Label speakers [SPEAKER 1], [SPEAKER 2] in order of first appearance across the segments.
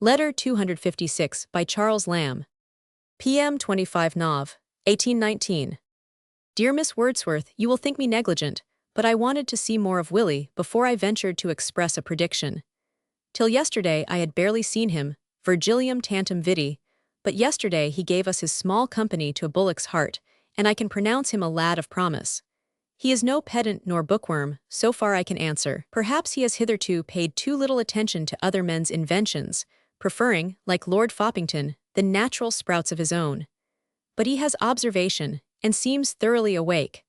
[SPEAKER 1] Letter 256 by Charles Lamb. PM 25 Nov. 1819. Dear Miss Wordsworth, you will think me negligent, but I wanted to see more of Willie before I ventured to express a prediction. Till yesterday I had barely seen him, Virgilium tantum vidi, but yesterday he gave us his small company to a bullock's heart, and I can pronounce him a lad of promise. He is no pedant nor bookworm, so far I can answer. Perhaps he has hitherto paid too little attention to other men's inventions, preferring, like Lord Foppington, the natural sprouts of his own. But he has observation, and seems thoroughly awake.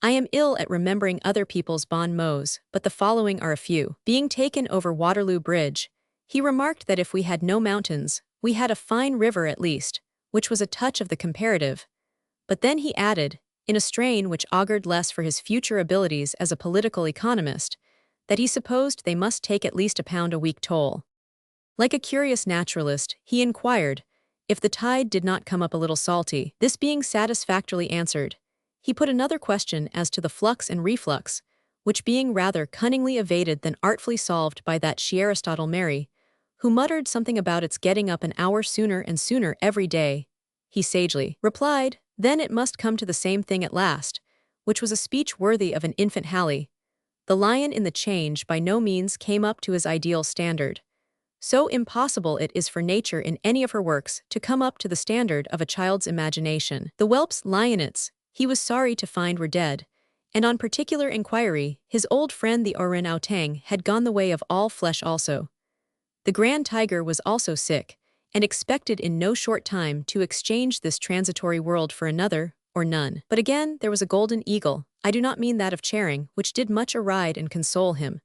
[SPEAKER 1] I am ill at remembering other people's bon mots, but the following are a few. Being taken over Waterloo Bridge, he remarked that if we had no mountains, we had a fine river at least, which was a touch of the comparative. But then he added, in a strain which augured less for his future abilities as a political economist, that he supposed they must take at least £1 a week toll. Like a curious naturalist, he inquired if the tide did not come up a little salty. This being satisfactorily answered, he put another question as to the flux and reflux, which being rather cunningly evaded than artfully solved by that Aristotle Mary, who muttered something about its getting up an hour sooner and sooner every day, he sagely replied, then it must come to the same thing at last, which was a speech worthy of an infant Halley. The lion in the change by no means came up to his ideal standard. So impossible it is for nature in any of her works to come up to the standard of a child's imagination. The whelp's lionets, he was sorry to find were dead, and on particular inquiry, his old friend the orang outang had gone the way of all flesh also. The grand tiger was also sick, and expected in no short time to exchange this transitory world for another, or none. But again there was a golden eagle, I do not mean that of Charing, which did much aride and console him.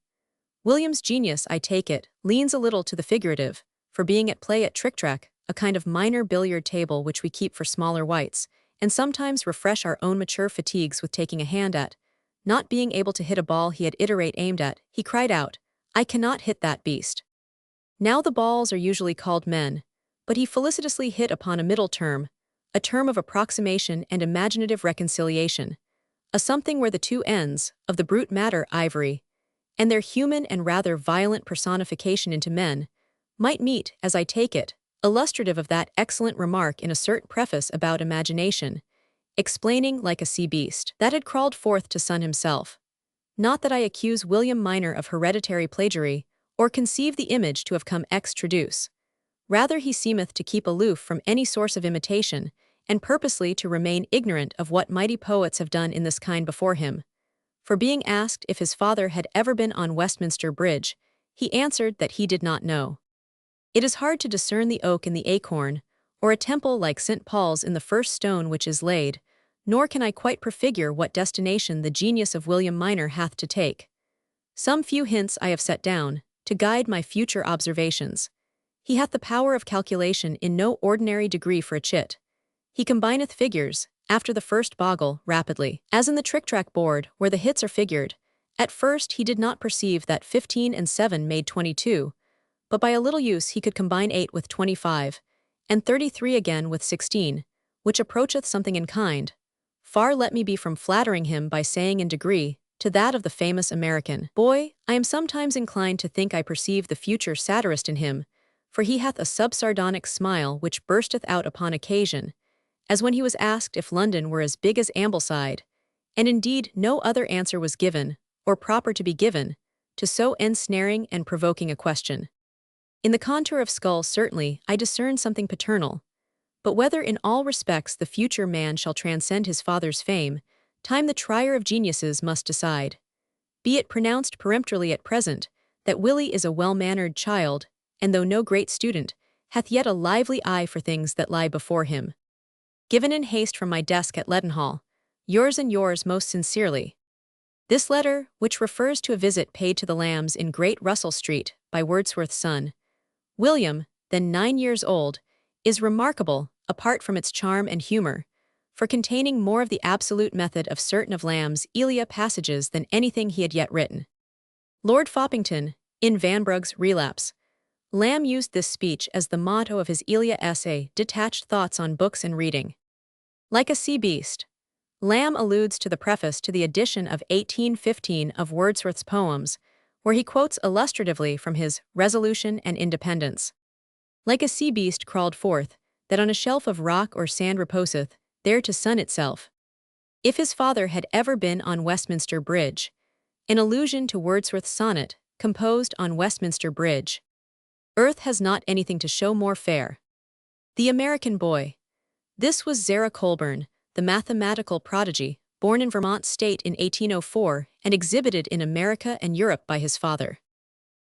[SPEAKER 1] William's genius, I take it, leans a little to the figurative, for being at play at trick-track, a kind of minor billiard table which we keep for smaller wights, and sometimes refresh our own mature fatigues with taking a hand at, not being able to hit a ball he had iterate aimed at, he cried out, I cannot hit that beast. Now the balls are usually called men, but he felicitously hit upon a middle term, a term of approximation and imaginative reconciliation, a something where the two ends, of the brute matter ivory, and their human and rather violent personification into men, might meet, as I take it, illustrative of that excellent remark in a cert preface about imagination, explaining like a sea beast, that had crawled forth to sun himself. Not that I accuse William Minor of hereditary plagiary, or conceive the image to have come ex traduce. Rather he seemeth to keep aloof from any source of imitation, and purposely to remain ignorant of what mighty poets have done in this kind before him. For being asked if his father had ever been on Westminster Bridge, he answered that he did not know. It is hard to discern the oak in the acorn, or a temple like St. Paul's in the first stone which is laid, nor can I quite prefigure what destination the genius of William Minor hath to take. Some few hints I have set down, to guide my future observations. He hath the power of calculation in no ordinary degree for a chit. He combineth figures, after the first boggle, rapidly. As in the trick-track board, where the hits are figured, at first he did not perceive that 15 and 7 made 22, but by a little use he could combine 8 with 25, and 33 again with 16, which approacheth something in kind. Far let me be from flattering him by saying in degree, to that of the famous American boy, I am sometimes inclined to think I perceive the future satirist in him, for he hath a sub-sardonic smile which bursteth out upon occasion, as when he was asked if London were as big as Ambleside, and indeed no other answer was given, or proper to be given, to so ensnaring and provoking a question. In the contour of skull certainly I discern something paternal, but whether in all respects the future man shall transcend his father's fame, time the trier of geniuses must decide. Be it pronounced peremptorily at present, that Willie is a well-mannered child, and though no great student, hath yet a lively eye for things that lie before him. Given in haste from my desk at Leadenhall, yours and yours most sincerely. This letter, which refers to a visit paid to the Lambs in Great Russell Street by Wordsworth's son, William, then 9 years old, is remarkable, apart from its charm and humor, for containing more of the absolute method of certain of Lamb's Elia passages than anything he had yet written. Lord Foppington, in Vanbrugh's Relapse, Lamb used this speech as the motto of his Elia essay, Detached Thoughts on Books and Reading. Like a sea beast, Lamb alludes to the preface to the edition of 1815 of Wordsworth's poems, where he quotes illustratively from his Resolution and Independence. Like a sea beast crawled forth, that on a shelf of rock or sand reposeth, there to sun itself. If his father had ever been on Westminster Bridge. An allusion to Wordsworth's sonnet, composed on Westminster Bridge. Earth has not anything to show more fair. The American Boy. This was Zara Colburn, the mathematical prodigy, born in Vermont State in 1804 and exhibited in America and Europe by his father.